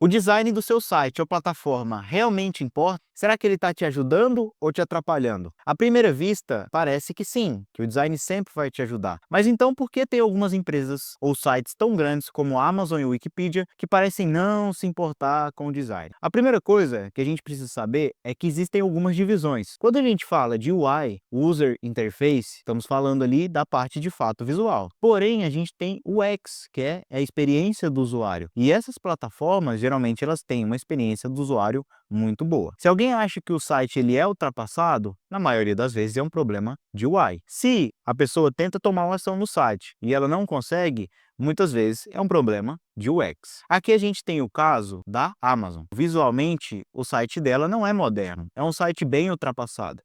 O design do seu site ou plataforma realmente importa? Será que ele está te ajudando ou te atrapalhando? À primeira vista, parece que sim, que o design sempre vai te ajudar. Mas então por que tem algumas empresas ou sites tão grandes como a Amazon e o Wikipedia que parecem não se importar com o design? A primeira coisa que a gente precisa saber é que existem algumas divisões. Quando a gente fala de UI, User Interface, estamos falando ali da parte de fato visual. Porém, a gente tem o UX, que é a experiência do usuário. E essas plataformas, geralmente, elas têm uma experiência do usuário muito boa. Se alguém acha que o site ele é ultrapassado, na maioria das vezes é um problema de UI. Se a pessoa tenta tomar uma ação no site e ela não consegue, muitas vezes é um problema de UX. Aqui a gente tem o caso da Amazon. Visualmente, o site dela não é moderno, é um site bem ultrapassado.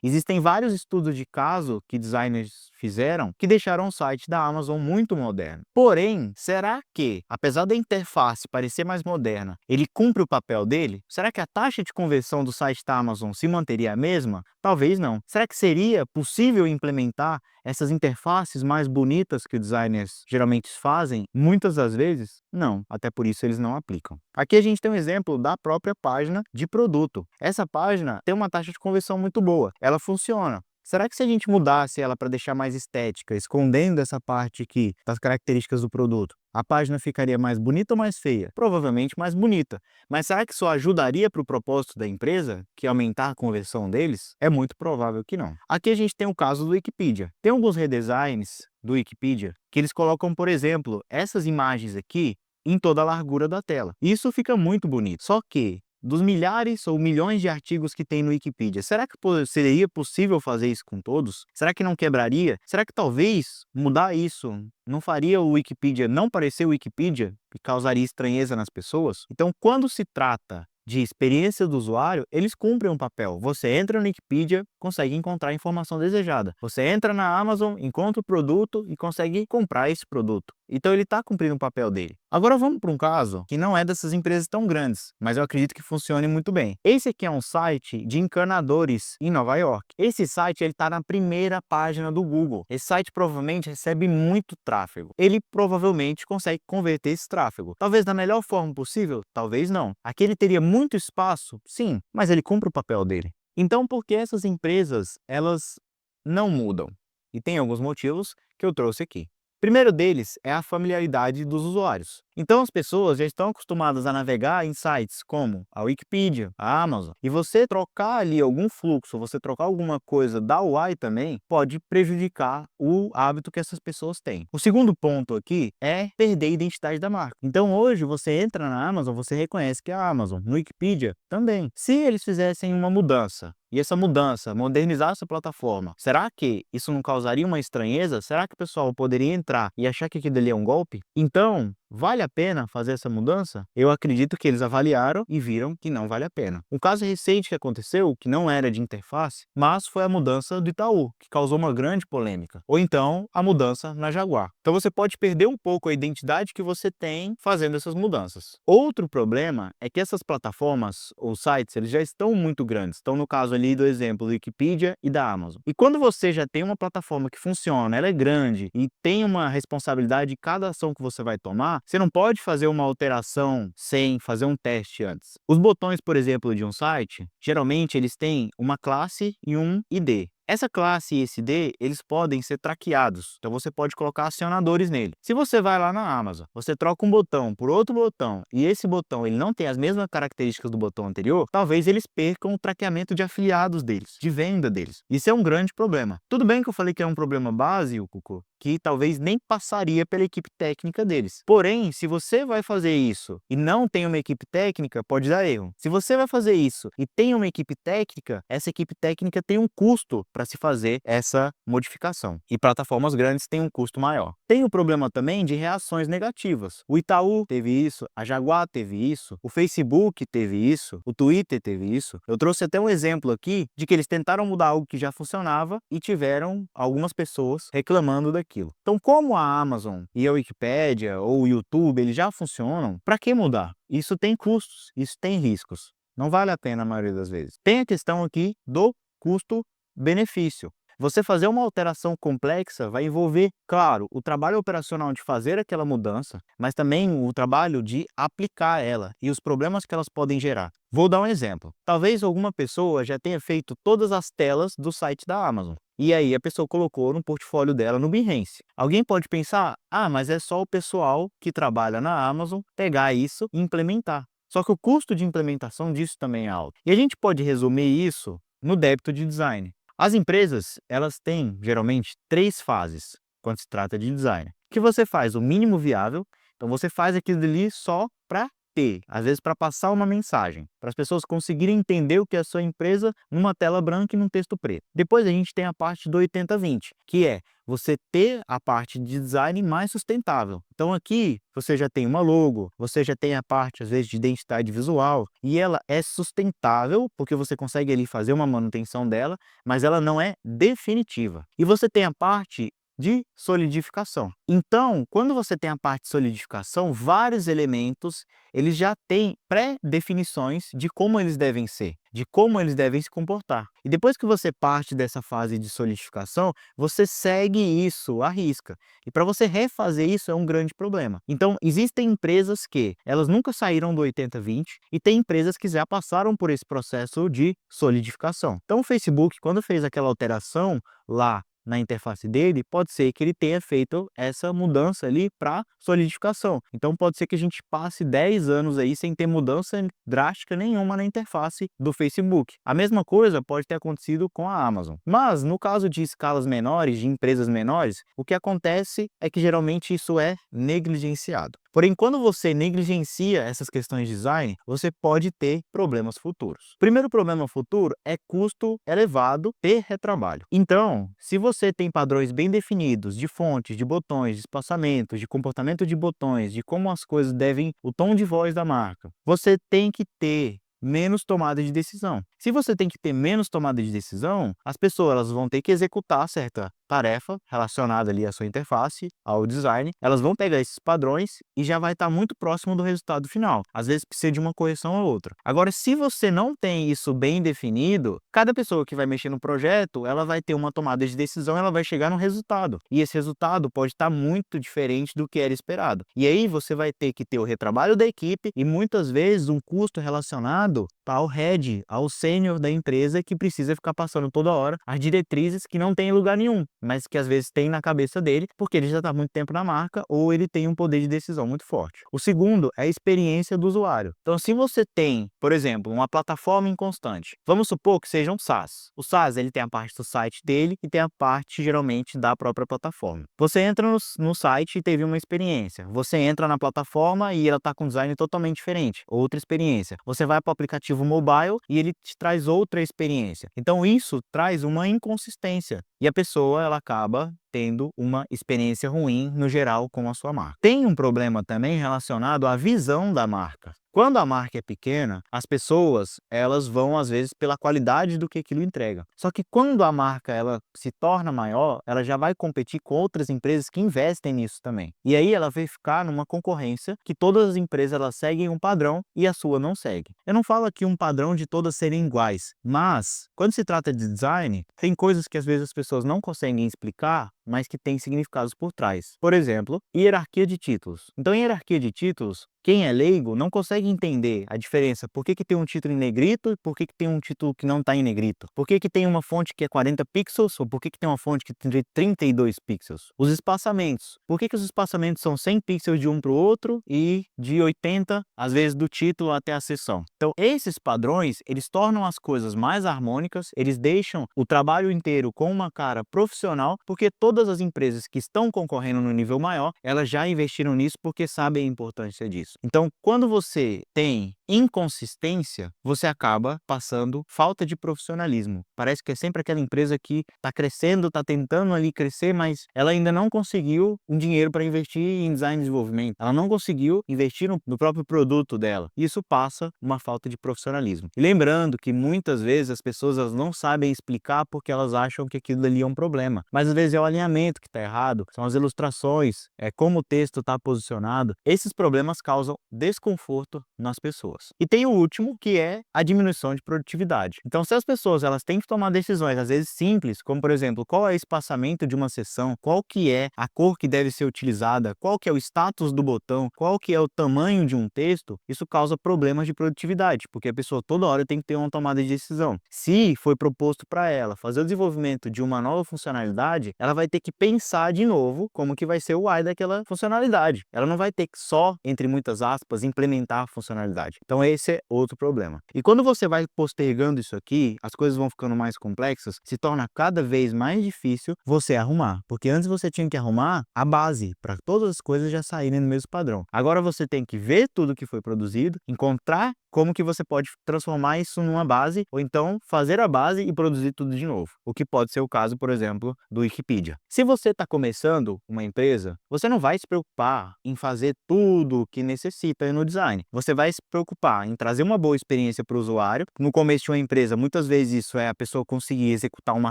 Existem vários estudos de caso que designers fizeram que deixaram o site da Amazon muito moderno. Porém, será que, apesar da interface parecer mais moderna, ele cumpre o papel dele? Será que a taxa de conversão do site da Amazon se manteria a mesma? Talvez não. Será que seria possível implementar essas interfaces mais bonitas que os designers geralmente fazem? Muitas das vezes, não. Até por isso eles não aplicam. Aqui a gente tem um exemplo da própria página de produto. Essa página tem uma taxa de conversão muito boa. Ela funciona. Será que se a gente mudasse ela para deixar mais estética, escondendo essa parte aqui das características do produto, a página ficaria mais bonita ou mais feia? Provavelmente mais bonita. Mas será que isso ajudaria para o propósito da empresa, que é aumentar a conversão deles? É muito provável que não. Aqui a gente tem o caso do Wikipedia. Tem alguns redesigns do Wikipedia que eles colocam, por exemplo, essas imagens aqui em toda a largura da tela. Isso fica muito bonito. Só que dos milhares ou milhões de artigos que tem no Wikipedia, será que seria possível fazer isso com todos? Será que não quebraria? Será que talvez mudar isso não faria o Wikipedia não parecer o Wikipedia e causaria estranheza nas pessoas? Então, quando se trata de experiência do usuário, eles cumprem um papel. Você entra no Wikipedia, consegue encontrar a informação desejada. Você entra na Amazon, encontra o produto e consegue comprar esse produto. Então ele está cumprindo o papel dele. Agora vamos para um caso que não é dessas empresas tão grandes, mas eu acredito que funcione muito bem. Esse aqui é um site de encanadores em Nova York. Esse site está na primeira página do Google. Esse site provavelmente recebe muito tráfego. Ele provavelmente consegue converter esse tráfego. Talvez da melhor forma possível, talvez não. Aqui ele teria muito espaço, sim, mas ele cumpre o papel dele. Então por que essas empresas, elas não mudam? E tem alguns motivos que eu trouxe aqui. O primeiro deles é a familiaridade dos usuários. Então as pessoas já estão acostumadas a navegar em sites como a Wikipedia, a Amazon, e você trocar ali algum fluxo, você trocar alguma coisa da UI também, pode prejudicar o hábito que essas pessoas têm. O segundo ponto aqui é perder a identidade da marca. Então hoje você entra na Amazon, você reconhece que é a Amazon. No Wikipedia também. Se eles fizessem uma mudança, e essa mudança modernizasse a plataforma, será que isso não causaria uma estranheza? Será que o pessoal poderia entrar e achar que aquilo ali é um golpe? Então, vale a pena fazer essa mudança? Eu acredito que eles avaliaram e viram que não vale a pena. Um caso recente que aconteceu, que não era de interface, mas foi a mudança do Itaú, que causou uma grande polêmica. Ou então, a mudança na Jaguar. Então você pode perder um pouco a identidade que você tem fazendo essas mudanças. Outro problema é que essas plataformas ou sites, eles já estão muito grandes. Então, no caso ali do exemplo do Wikipedia e da Amazon. E quando você já tem uma plataforma que funciona, ela é grande e tem uma responsabilidade de cada ação que você vai tomar, você não pode fazer uma alteração sem fazer um teste antes. Os botões, por exemplo, de um site, geralmente eles têm uma classe e um ID. Essa classe e esse ID, eles podem ser traqueados, então você pode colocar acionadores nele. Se você vai lá na Amazon, você troca um botão por outro botão e esse botão ele não tem as mesmas características do botão anterior, talvez eles percam o traqueamento de afiliados deles, de venda deles. Isso é um grande problema. Tudo bem que eu falei que é um problema básico, que talvez nem passaria pela equipe técnica deles. Porém, se você vai fazer isso e não tem uma equipe técnica, pode dar erro. Se você vai fazer isso e tem uma equipe técnica, essa equipe técnica tem um custo para se fazer essa modificação. E plataformas grandes têm um custo maior. Tem o problema também de reações negativas. O Itaú teve isso, a Jaguar teve isso, o Facebook teve isso, o Twitter teve isso. Eu trouxe até um exemplo aqui de que eles tentaram mudar algo que já funcionava e tiveram algumas pessoas reclamando daquilo. Então, como a Amazon e a Wikipédia ou o YouTube, eles já funcionam, para que mudar? Isso tem custos, isso tem riscos. Não vale a pena a maioria das vezes. Tem a questão aqui do custo-benefício. Você fazer uma alteração complexa vai envolver, claro, o trabalho operacional de fazer aquela mudança, mas também o trabalho de aplicar ela e os problemas que elas podem gerar. Vou dar um exemplo. Talvez alguma pessoa já tenha feito todas as telas do site da Amazon. E aí a pessoa colocou no portfólio dela no Behance. Alguém pode pensar, mas é só o pessoal que trabalha na Amazon pegar isso e implementar. Só que o custo de implementação disso também é alto. E a gente pode resumir isso no débito de design. As empresas, elas têm geralmente 3 fases quando se trata de design. Que você faz o mínimo viável, então você faz aquilo ali só para ter, às vezes para passar uma mensagem, para as pessoas conseguirem entender o que é a sua empresa numa tela branca e num texto preto. Depois a gente tem a parte do 80-20, que é você ter a parte de design mais sustentável. Então aqui você já tem uma logo, você já tem a parte às vezes de identidade visual e ela é sustentável porque você consegue ali fazer uma manutenção dela, mas ela não é definitiva. E você tem a parte de solidificação. Então, quando você tem a parte de solidificação, vários elementos, eles já têm pré-definições de como eles devem ser, de como eles devem se comportar. E depois que você parte dessa fase de solidificação, você segue isso à risca. E para você refazer isso é um grande problema. Então, existem empresas que elas nunca saíram do 80-20 e tem empresas que já passaram por esse processo de solidificação. Então, o Facebook, quando fez aquela alteração lá na interface dele, pode ser que ele tenha feito essa mudança ali para solidificação. Então pode ser que a gente passe 10 anos aí sem ter mudança drástica nenhuma na interface do Facebook. A mesma coisa pode ter acontecido com a Amazon. Mas no caso de escalas menores, de empresas menores, o que acontece é que geralmente isso é negligenciado. Porém, quando você negligencia essas questões de design, você pode ter problemas futuros. O primeiro problema futuro é custo elevado per retrabalho. Então, se você tem padrões bem definidos de fontes, de botões, de espaçamentos, de comportamento de botões, de como as coisas devem, o tom de voz da marca, você tem que ter menos tomada de decisão. Se você tem que ter menos tomada de decisão, as pessoas elas vão ter que executar certa tarefa relacionada ali à sua interface, ao design, elas vão pegar esses padrões e já vai estar muito próximo do resultado final. Às vezes precisa de uma correção ou outra. Agora, se você não tem isso bem definido, cada pessoa que vai mexer no projeto, ela vai ter uma tomada de decisão, ela vai chegar no resultado. E esse resultado pode estar muito diferente do que era esperado. E aí você vai ter que ter o retrabalho da equipe e muitas vezes um custo relacionado ao head, ao sênior da empresa que precisa ficar passando toda hora as diretrizes que não tem em lugar nenhum, mas que às vezes tem na cabeça dele, porque ele já está há muito tempo na marca ou ele tem um poder de decisão muito forte. O segundo é a experiência do usuário. Então, se você tem, por exemplo, uma plataforma inconstante, vamos supor que seja um SaaS. O SaaS ele tem a parte do site dele e tem a parte, geralmente, da própria plataforma. Você entra no site e teve uma experiência. Você entra na plataforma e ela está com um design totalmente diferente, outra experiência. Você vai para o aplicativo mobile e ele te traz outra experiência. Então, isso traz uma inconsistência. E a pessoa ela acaba tendo uma experiência ruim no geral com a sua marca. Tem um problema também relacionado à visão da marca. Quando a marca é pequena, as pessoas elas vão às vezes pela qualidade do que aquilo entrega. Só que quando a marca ela se torna maior, ela já vai competir com outras empresas que investem nisso também. E aí ela vai ficar numa concorrência que todas as empresas elas seguem um padrão e a sua não segue. Eu não falo aqui um padrão de todas serem iguais, mas quando se trata de design, tem coisas que às vezes as pessoas não conseguem explicar, mas que têm significados por trás. Por exemplo, hierarquia de títulos. Então, em hierarquia de títulos, quem é leigo não consegue entender a diferença. Por que tem um título em negrito e por que tem um título que não está em negrito? Por que tem uma fonte que é 40 pixels ou por que tem uma fonte que tem 32 pixels? Os espaçamentos. Por que os espaçamentos são 100 pixels de um para o outro e de 80, às vezes, do título até a seção? Então, esses padrões, eles tornam as coisas mais harmônicas, eles deixam o trabalho inteiro com uma cara profissional, porque todas as empresas que estão concorrendo no nível maior, elas já investiram nisso porque sabem a importância disso. Então, quando você tem inconsistência, você acaba passando falta de profissionalismo. Parece que é sempre aquela empresa que está crescendo, está tentando ali crescer, mas ela ainda não conseguiu um dinheiro para investir em design e desenvolvimento. Ela não conseguiu investir no próprio produto dela. Isso passa uma falta de profissionalismo. E lembrando que muitas vezes as pessoas elas não sabem explicar porque elas acham que aquilo ali é um problema. Mas às vezes é o alinhamento que está errado, são as ilustrações, é como o texto está posicionado. Esses problemas causam desconforto nas pessoas. pessoas. E tem o último, que é a diminuição de produtividade. Então, se as pessoas elas têm que tomar decisões, às vezes simples, como por exemplo, qual é o espaçamento de uma seção, qual que é a cor que deve ser utilizada, qual que é o status do botão, qual que é o tamanho de um texto, isso causa problemas de produtividade, porque a pessoa toda hora tem que ter uma tomada de decisão. Se foi proposto para ela fazer o desenvolvimento de uma nova funcionalidade, ela vai ter que pensar de novo como que vai ser o UI daquela funcionalidade. Ela não vai ter que só, entre muitas aspas, implementar a funcionalidade. Então esse é outro problema. E quando você vai postergando isso aqui, as coisas vão ficando mais complexas, se torna cada vez mais difícil você arrumar, porque antes você tinha que arrumar a base para todas as coisas já saírem no mesmo padrão. Agora você tem que ver tudo que foi produzido, encontrar como que você pode transformar isso numa base, ou então fazer a base e produzir tudo de novo. O que pode ser o caso, por exemplo, do Wikipedia. Se você está começando uma empresa, você não vai se preocupar em fazer tudo o que necessita no design. Você vai se preocupar em trazer uma boa experiência para o usuário. No começo de uma empresa, muitas vezes isso é a pessoa conseguir executar uma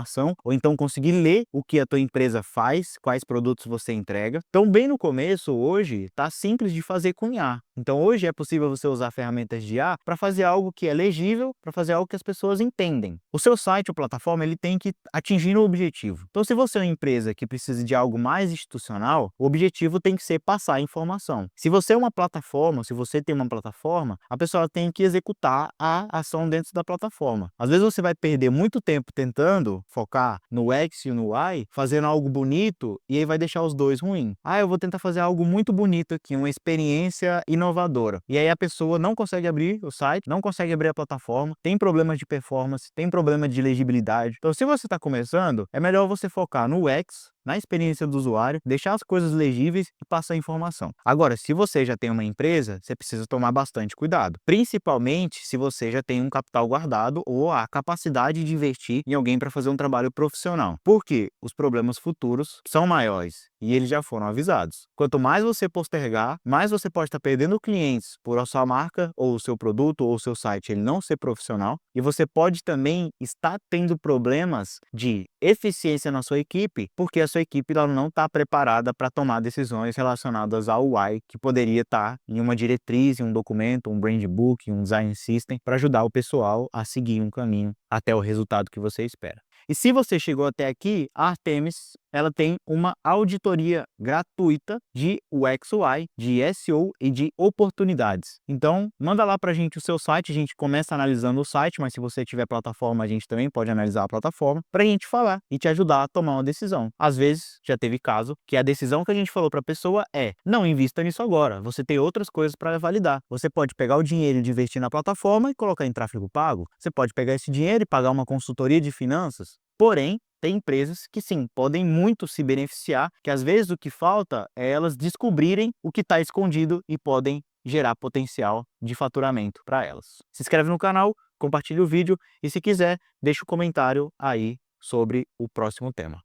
ação, ou então conseguir ler o que a tua empresa faz, quais produtos você entrega. Então, bem no começo, hoje, está simples de fazer com IA. Então, hoje é possível você usar ferramentas de IA para fazer algo que é legível, para fazer algo que as pessoas entendem. O seu site ou plataforma ele tem que atingir o objetivo. Então, se você é uma empresa que precisa de algo mais institucional, o objetivo tem que ser passar a informação. Se você é uma plataforma, se você tem uma plataforma, a pessoa tem que executar a ação dentro da plataforma. Às vezes você vai perder muito tempo tentando focar no X e no Y, fazendo algo bonito, e aí vai deixar os dois ruins. Eu vou tentar fazer algo muito bonito aqui, uma experiência inovadora. E aí a pessoa não consegue abrir o site, não consegue abrir a plataforma, tem problemas de performance, tem problema de legibilidade. Então, se você está começando, é melhor você focar no UX, na experiência do usuário, deixar as coisas legíveis e passar a informação. Agora, se você já tem uma empresa, você precisa tomar bastante cuidado, principalmente se você já tem um capital guardado ou a capacidade de investir em alguém para fazer um trabalho profissional. Porque os problemas futuros são maiores e eles já foram avisados. Quanto mais você postergar, mais você pode estar perdendo clientes por a sua marca ou o seu produto ou o seu site ele não ser profissional, e você pode também estar tendo problemas de eficiência na sua equipe, porque a sua equipe ela não está preparada para tomar decisões relacionadas ao UI, que poderia estar em uma diretriz, em um documento, um brand book, um design system, para ajudar o pessoal a seguir um caminho até o resultado que você espera. E se você chegou até aqui, a Artemis ela tem uma auditoria gratuita de UX UI, de SEO e de oportunidades. Então, manda lá pra gente o seu site, a gente começa analisando o site, mas se você tiver plataforma, a gente também pode analisar a plataforma pra gente falar e te ajudar a tomar uma decisão. Às vezes, já teve caso que a decisão que a gente falou pra pessoa é: não invista nisso agora, você tem outras coisas para validar. Você pode pegar o dinheiro de investir na plataforma e colocar em tráfego pago. Você pode pegar esse dinheiro e pagar uma consultoria de finanças. Porém, tem empresas que sim, podem muito se beneficiar, que às vezes o que falta é elas descobrirem o que está escondido e podem gerar potencial de faturamento para elas. Se inscreve no canal, compartilha o vídeo e se quiser, deixa um comentário aí sobre o próximo tema.